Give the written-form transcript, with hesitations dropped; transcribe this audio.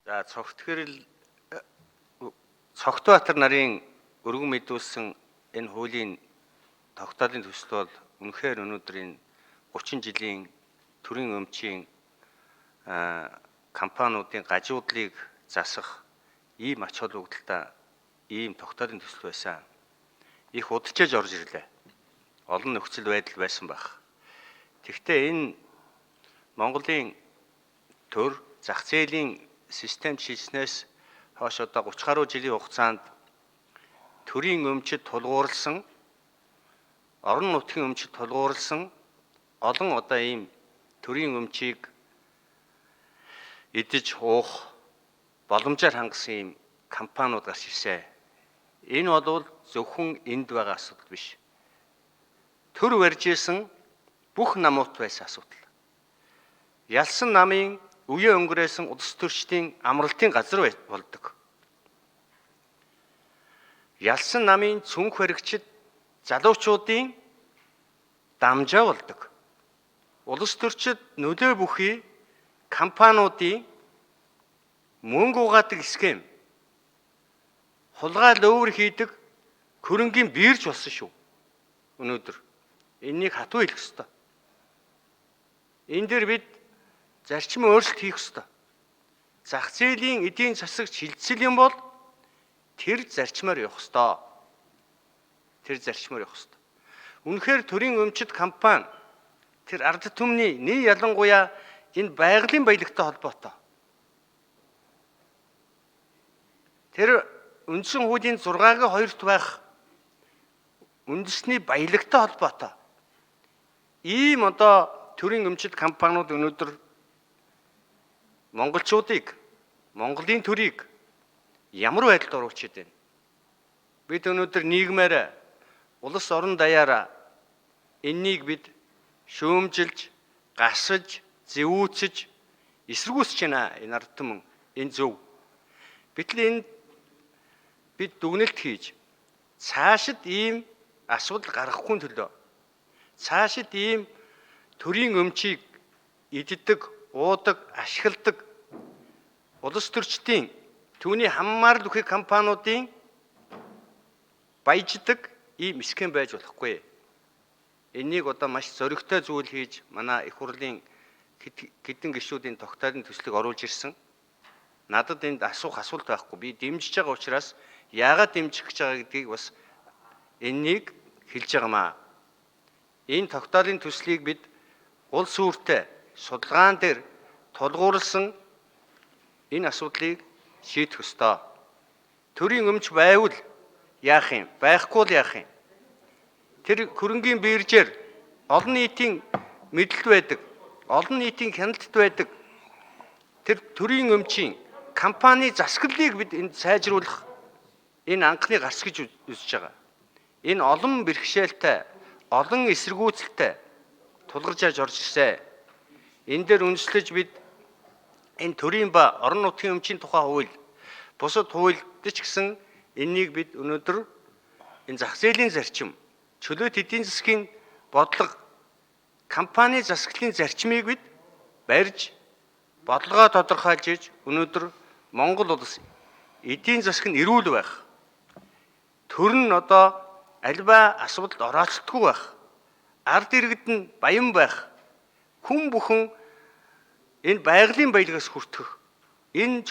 За цогтгэрэл Цогтбаатар нарын өргөн мэдүүлсэн энэ хуулийн тогтоолын төсөл бол үнэхээр өнөөдрийн 30 жилийн төрийн өмчийн компаниудын гажуудлыг засах ийм ач холбогдолтой ийм тогтоолын төсөл байсан. Их удалжээж орж ирлээ. Олон нөхцөл байдал байсан байх. Тэгэхдээ энэ Монголын төр зах зээлийн систем шилжснээс хойш одоо 30 гаруй жилийн хугацаанд төрийн өмчөд тулгуурласан, орон нутгийн өмчөд тулгуурласан олон одоо ийм төрийн өмчийг идэж уух боломжоор хангасан ийм компаниуд гарч ирсэн. Энэ бол зөвхөн энд байгаа асуудал биш. Төр барьж исэн бүх намууд байсан асуудал. Ялсан намын үе өнгөрөөсөн улс төрчдийн амралтын газар болдог. Ялсан намын цүнх баригчид залуучуудын дамжаа болдог. Улс төрчид нөлөө бүхий компаниудын мөнгө угаадаг схем, хулгай лөөвөр хийдэг хөрөнгийн биерж болсон шүү. Өнөөдөр энэнийг хатуу хэлэх ёстой. Энэ дээр бид зарчмын өөрчлөлт хийх ёстой. Зах зээлийн эдийн засаг шилжсэл юм бол тэр зарчмаар явах ёстой. Тэр зарчмаар явах ёстой. Үнэхээр төрийн өмчит компани тэр ард түмний нэг ялангуяа энэ байгалийн баялагтай холбоотой. Тэр үндсэн хуулийн 6-гийн 2-т байх үндэсний баялагтай холбоотой. Ийм одоо төрийн өмчит компаниуд өнөөдөр монголчуудыг, Монголын төрийг ямар байдалд оруулж байна? Бид өнөөдөр нийгмээр улс орон даяараа энэнийг бид шөөмжилж, гасаж, зэвүүцэж, эсэргүүцэж байна. Энэ ард түмэн энэ зөв. Гэтэл энэ бид дүгнэлт хийж цаашид ийм асуудал гаргахгүй төлөө цаашид ийм төрийн өмчийг иддэг, уудаг, ашигладаг улс төрчдийн түүний хамаарал бүхий компаниудын баяждаг ийм схем байж болохгүй. Энийг одоо маш зоригтой зүйл хийж манай их хурлын хэдэн гишүүдийн тогтоолын төслийг оруулж ирсэн. Надад энд асуулт байхгүй. Би дэмжиж байгаа учраас яагаад дэмжих гэж байгаа гэдгийг бас энийг хэлж байгаамаа. Энэ тогтоолын төслийг бид улс үүртэй судалгаан дээр тулгуурласан энэ асуудлыг шийдэх ёстой. Төрийн өмч байвал яах юм? Байхгүй л яах юм? Тэр хөрөнгийн биержээр олон нийтийн мэдлэлд байдаг, олон нийтийн хяналтд байдаг тэр төрийн өмчийн компани засаглалыг бид энд сайжруулах энэ анхны гарц гэж үзэж байгаа. Энэ олон бэрхшээлтэй, олон эсэргүүцэлтэй тулгарч орж ирсэн. Энэ дээр үндэслэж бид энэ төрийн ба орон нутгийн өмчийн тухай хууль, бусад хуульд ч гэсэн энийг бид өнөөдөр энэ зах зээлийн зарчим, чөлөөт эдийн засгийн бодлого, компани засаглалын зарчмыг бид барьж, бодлогоо тодорхойлж иж өнөөдөр Монгол улс эдийн засаг нь эрүүл байх. Төр нь одоо альва асуудалд орооцдоггүй байх. Ард иргэд нь баян байх. Хүн бүхэн энэ байгалийн баялагаас хүртэх энэ